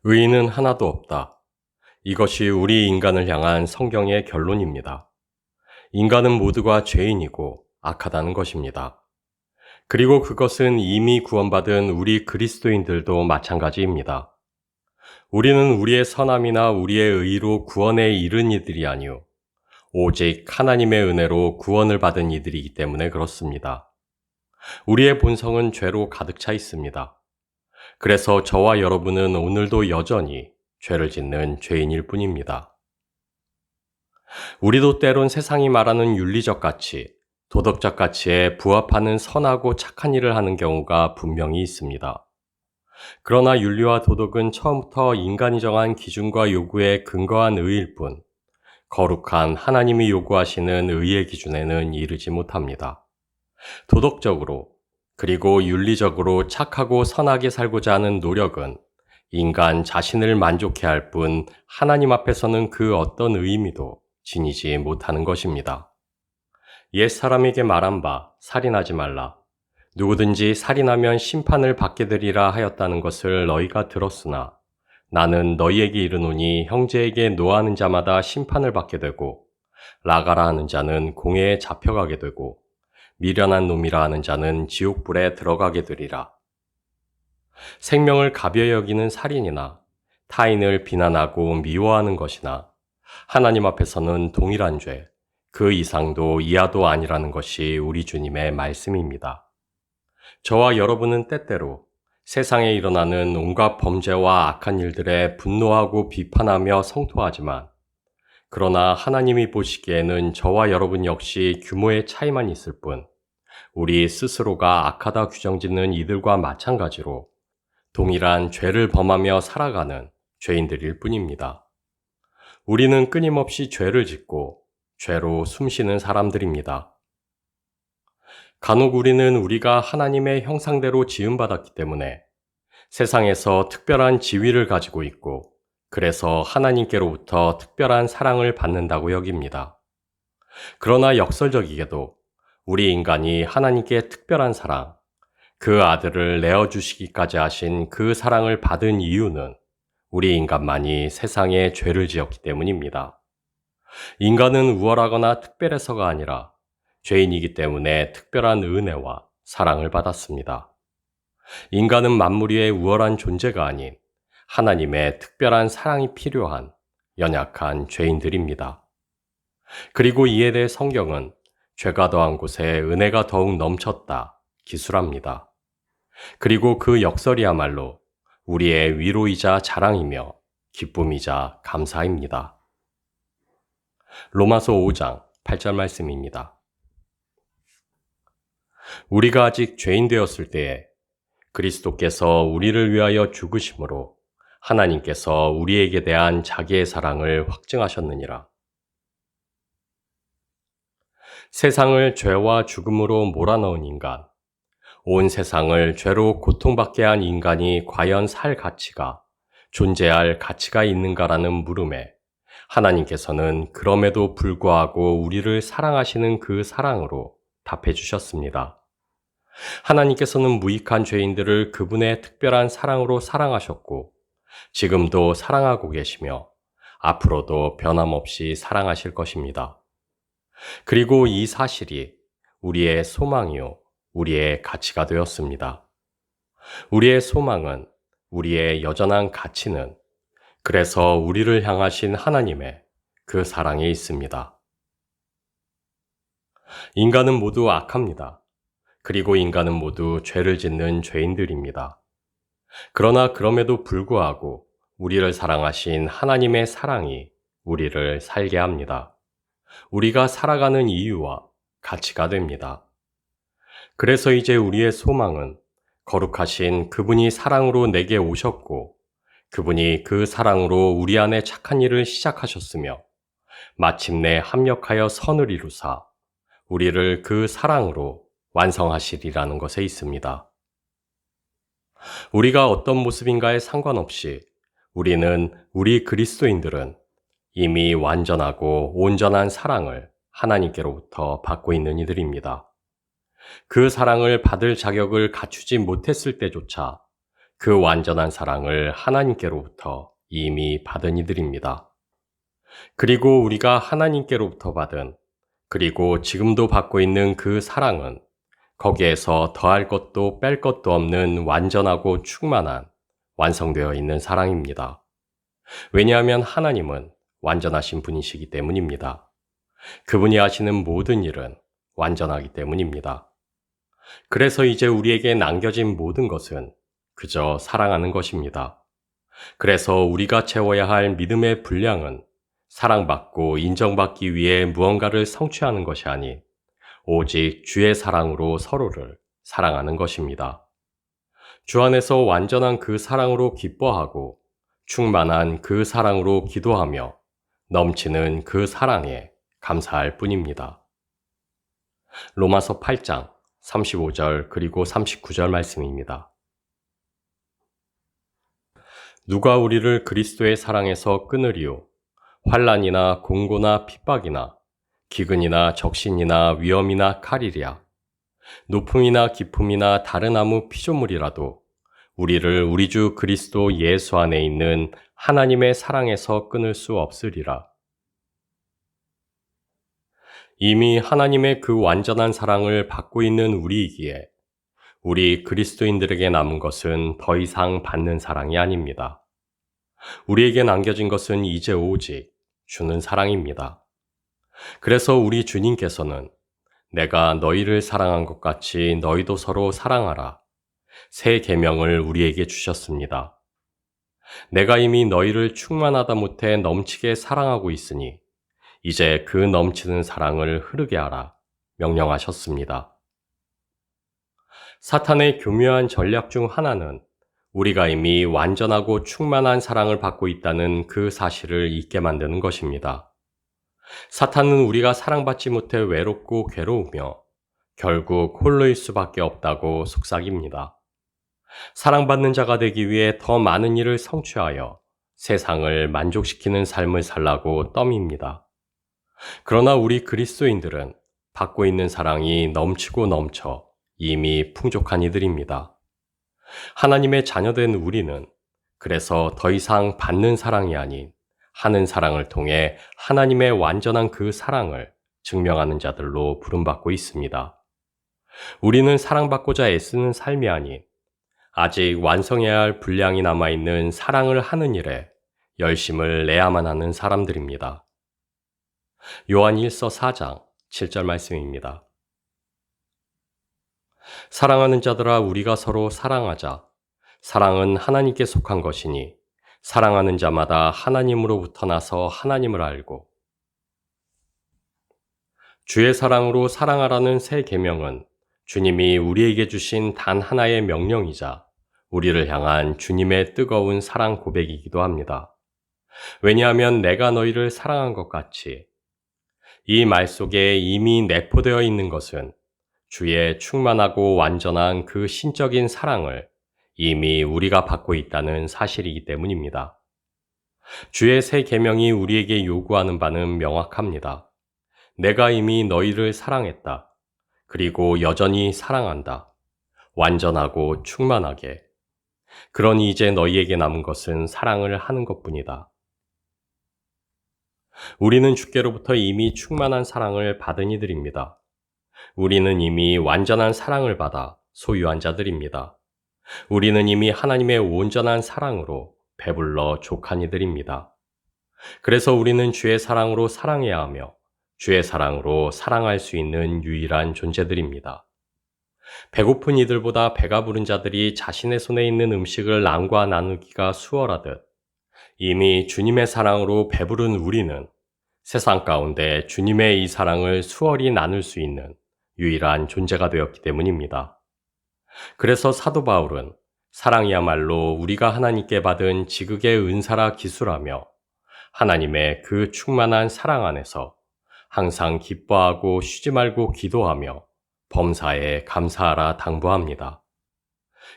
의인은 하나도 없다. 이것이 우리 인간을 향한 성경의 결론입니다. 인간은 모두가 죄인이고 악하다는 것입니다. 그리고 그것은 이미 구원받은 우리 그리스도인들도 마찬가지입니다. 우리는 우리의 선함이나 우리의 의로 구원에 이른 이들이 아니요 오직 하나님의 은혜로 구원을 받은 이들이기 때문에 그렇습니다. 우리의 본성은 죄로 가득 차 있습니다. 그래서 저와 여러분은 오늘도 여전히 죄를 짓는 죄인일 뿐입니다. 우리도 때론 세상이 말하는 윤리적 가치, 도덕적 가치에 부합하는 선하고 착한 일을 하는 경우가 분명히 있습니다. 그러나 윤리와 도덕은 처음부터 인간이 정한 기준과 요구에 근거한 의일 뿐, 거룩한 하나님이 요구하시는 의의 기준에는 이르지 못합니다. 도덕적으로, 그리고 윤리적으로 착하고 선하게 살고자 하는 노력은 인간 자신을 만족해 할 뿐 하나님 앞에서는 그 어떤 의미도 지니지 못하는 것입니다. 옛 사람에게 말한 바 살인하지 말라. 누구든지 살인하면 심판을 받게 되리라 하였다는 것을 너희가 들었으나 나는 너희에게 이르노니 형제에게 노하는 자마다 심판을 받게 되고 라가라 하는 자는 공회에 잡혀가게 되고 미련한 놈이라 하는 자는 지옥불에 들어가게 되리라. 생명을 가벼이 여기는 살인이나 타인을 비난하고 미워하는 것이나 하나님 앞에서는 동일한 죄, 그 이상도 이하도 아니라는 것이 우리 주님의 말씀입니다. 저와 여러분은 때때로 세상에 일어나는 온갖 범죄와 악한 일들에 분노하고 비판하며 성토하지만 그러나 하나님이 보시기에는 저와 여러분 역시 규모의 차이만 있을 뿐 우리 스스로가 악하다 규정짓는 이들과 마찬가지로 동일한 죄를 범하며 살아가는 죄인들일 뿐입니다. 우리는 끊임없이 죄를 짓고 죄로 숨쉬는 사람들입니다. 간혹 우리는 우리가 하나님의 형상대로 지음받았기 때문에 세상에서 특별한 지위를 가지고 있고 그래서 하나님께로부터 특별한 사랑을 받는다고 여깁니다. 그러나 역설적이게도 우리 인간이 하나님께 특별한 사랑, 그 아들을 내어주시기까지 하신 그 사랑을 받은 이유는 우리 인간만이 세상에 죄를 지었기 때문입니다. 인간은 우월하거나 특별해서가 아니라 죄인이기 때문에 특별한 은혜와 사랑을 받았습니다. 인간은 만물 위에 우월한 존재가 아닌 하나님의 특별한 사랑이 필요한 연약한 죄인들입니다. 그리고 이에 대해 성경은 죄가 더한 곳에 은혜가 더욱 넘쳤다 기술합니다. 그리고 그 역설이야말로 우리의 위로이자 자랑이며 기쁨이자 감사입니다. 로마서 5장 8절 말씀입니다. 우리가 아직 죄인 되었을 때에 그리스도께서 우리를 위하여 죽으심으로 하나님께서 우리에게 대한 자기의 사랑을 확증하셨느니라. 세상을 죄와 죽음으로 몰아넣은 인간, 온 세상을 죄로 고통받게 한 인간이 과연 살 가치가, 존재할 가치가 있는가라는 물음에 하나님께서는 그럼에도 불구하고 우리를 사랑하시는 그 사랑으로 답해 주셨습니다. 하나님께서는 무익한 죄인들을 그분의 특별한 사랑으로 사랑하셨고 지금도 사랑하고 계시며 앞으로도 변함없이 사랑하실 것입니다. 그리고 이 사실이 우리의 소망이요, 우리의 가치가 되었습니다. 우리의 소망은, 우리의 여전한 가치는 그래서 우리를 향하신 하나님의 그 사랑에 있습니다. 인간은 모두 악합니다. 그리고 인간은 모두 죄를 짓는 죄인들입니다. 그러나 그럼에도 불구하고 우리를 사랑하신 하나님의 사랑이 우리를 살게 합니다. 우리가 살아가는 이유와 가치가 됩니다. 그래서 이제 우리의 소망은 거룩하신 그분이 사랑으로 내게 오셨고 그분이 그 사랑으로 우리 안에 착한 일을 시작하셨으며 마침내 합력하여 선을 이루사 우리를 그 사랑으로 완성하시리라는 것에 있습니다. 우리가 어떤 모습인가에 상관없이 우리 그리스도인들은 이미 완전하고 온전한 사랑을 하나님께로부터 받고 있는 이들입니다. 그 사랑을 받을 자격을 갖추지 못했을 때조차 그 완전한 사랑을 하나님께로부터 이미 받은 이들입니다. 그리고 우리가 하나님께로부터 받은, 그리고 지금도 받고 있는 그 사랑은 거기에서 더할 것도 뺄 것도 없는 완전하고 충만한, 완성되어 있는 사랑입니다. 왜냐하면 하나님은 완전하신 분이시기 때문입니다. 그분이 하시는 모든 일은 완전하기 때문입니다. 그래서 이제 우리에게 남겨진 모든 것은 그저 사랑하는 것입니다. 그래서 우리가 채워야 할 믿음의 분량은 사랑받고 인정받기 위해 무언가를 성취하는 것이 아닌 오직 주의 사랑으로 서로를 사랑하는 것입니다. 주 안에서 완전한 그 사랑으로 기뻐하고 충만한 그 사랑으로 기도하며 넘치는 그 사랑에 감사할 뿐입니다. 로마서 8장 35절 그리고 39절 말씀입니다. 누가 우리를 그리스도의 사랑에서 끊으리요? 환난이나 공고나 핍박이나 기근이나 적신이나 위험이나 칼이랴. 높음이나 깊음이나 다른 아무 피조물이라도 우리를 우리 주 그리스도 예수 안에 있는 하나님의 사랑에서 끊을 수 없으리라. 이미 하나님의 그 완전한 사랑을 받고 있는 우리이기에 우리 그리스도인들에게 남은 것은 더 이상 받는 사랑이 아닙니다. 우리에게 남겨진 것은 이제 오직 주는 사랑입니다. 그래서 우리 주님께서는 내가 너희를 사랑한 것 같이 너희도 서로 사랑하라. 새 계명을 우리에게 주셨습니다. 내가 이미 너희를 충만하다 못해 넘치게 사랑하고 있으니 이제 그 넘치는 사랑을 흐르게 하라 명령하셨습니다. 사탄의 교묘한 전략 중 하나는 우리가 이미 완전하고 충만한 사랑을 받고 있다는 그 사실을 잊게 만드는 것입니다. 사탄은 우리가 사랑받지 못해 외롭고 괴로우며 결국 홀로일 수밖에 없다고 속삭입니다. 사랑받는 자가 되기 위해 더 많은 일을 성취하여 세상을 만족시키는 삶을 살라고 떠밉니다. 그러나 우리 그리스도인들은 받고 있는 사랑이 넘치고 넘쳐 이미 풍족한 이들입니다. 하나님의 자녀된 우리는 그래서 더 이상 받는 사랑이 아닌 하는 사랑을 통해 하나님의 완전한 그 사랑을 증명하는 자들로 부름받고 있습니다. 우리는 사랑받고자 애쓰는 삶이 아닌 아직 완성해야 할 분량이 남아있는 사랑을 하는 일에 열심을 내야만 하는 사람들입니다. 요한 1서 4장 7절 말씀입니다. 사랑하는 자들아 우리가 서로 사랑하자. 사랑은 하나님께 속한 것이니 사랑하는 자마다 하나님으로부터 나서 하나님을 알고 주의 사랑으로 사랑하라는 새 계명은 주님이 우리에게 주신 단 하나의 명령이자 우리를 향한 주님의 뜨거운 사랑 고백이기도 합니다. 왜냐하면 내가 너희를 사랑한 것 같이 이 말 속에 이미 내포되어 있는 것은 주의 충만하고 완전한 그 신적인 사랑을 이미 우리가 받고 있다는 사실이기 때문입니다. 주의 새 계명이 우리에게 요구하는 바는 명확합니다. 내가 이미 너희를 사랑했다. 그리고 여전히 사랑한다. 완전하고 충만하게. 그러니 이제 너희에게 남은 것은 사랑을 하는 것뿐이다. 우리는 주께로부터 이미 충만한 사랑을 받은 이들입니다. 우리는 이미 완전한 사랑을 받아 소유한 자들입니다. 우리는 이미 하나님의 온전한 사랑으로 배불러 족한 이들입니다. 그래서 우리는 주의 사랑으로 사랑해야 하며 주의 사랑으로 사랑할 수 있는 유일한 존재들입니다. 배고픈 이들보다 배가 부른 자들이 자신의 손에 있는 음식을 남과 나누기가 수월하듯 이미 주님의 사랑으로 배부른 우리는 세상 가운데 주님의 이 사랑을 수월히 나눌 수 있는 유일한 존재가 되었기 때문입니다. 그래서 사도 바울은 사랑이야말로 우리가 하나님께 받은 지극의 은사라 기술하며 하나님의 그 충만한 사랑 안에서 항상 기뻐하고 쉬지 말고 기도하며 범사에 감사하라 당부합니다.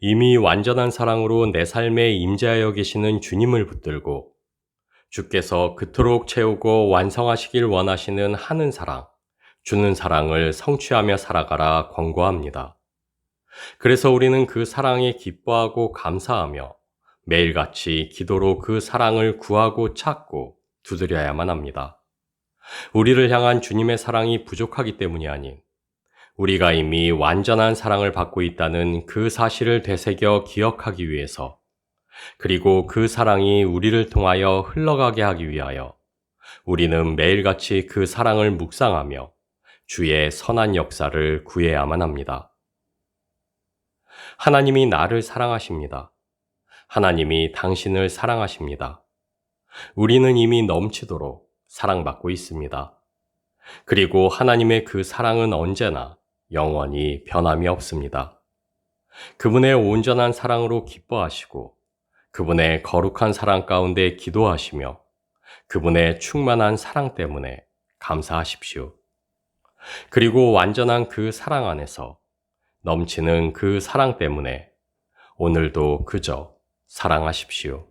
이미 완전한 사랑으로 내 삶에 임재하여 계시는 주님을 붙들고 주께서 그토록 채우고 완성하시길 원하시는 하는 사랑, 주는 사랑을 성취하며 살아가라 권고합니다. 그래서 우리는 그 사랑에 기뻐하고 감사하며 매일같이 기도로 그 사랑을 구하고 찾고 두드려야만 합니다. 우리를 향한 주님의 사랑이 부족하기 때문이 아닌 우리가 이미 완전한 사랑을 받고 있다는 그 사실을 되새겨 기억하기 위해서, 그리고 그 사랑이 우리를 통하여 흘러가게 하기 위하여 우리는 매일같이 그 사랑을 묵상하며 주의 선한 역사를 구해야만 합니다. 하나님이 나를 사랑하십니다. 하나님이 당신을 사랑하십니다. 우리는 이미 넘치도록 사랑받고 있습니다. 그리고 하나님의 그 사랑은 언제나 영원히 변함이 없습니다. 그분의 온전한 사랑으로 기뻐하시고 그분의 거룩한 사랑 가운데 기도하시며 그분의 충만한 사랑 때문에 감사하십시오. 그리고 완전한 그 사랑 안에서 넘치는 그 사랑 때문에 오늘도 그저 사랑하십시오.